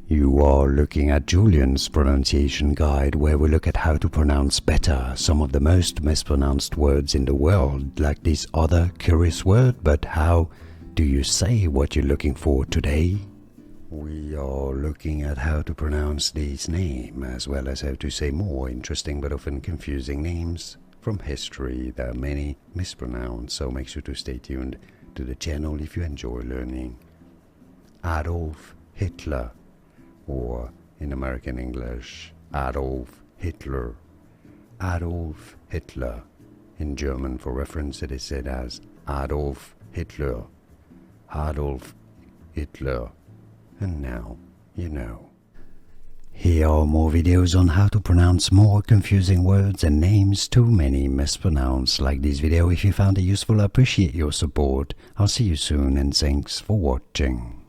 You are looking at Julian's pronunciation guide, where we look at how to pronounce better some of the most mispronounced words in the world, like this other curious word. But how do you say what you're looking for today? We are looking at how to pronounce this name, as well as how to say more interesting but often confusing names from history. There are many mispronounced, so make sure to stay tuned to the channel if you enjoy learning. Adolf Hitler, or in American English, Adolf Hitler. Adolf Hitler. In German, for reference, it is said as Adolf Hitler. Adolf Hitler. And now you know. Here are more videos on how to pronounce more confusing words and names too many mispronounced. Like this video if you found it useful. I appreciate your support. I'll see you soon and thanks for watching.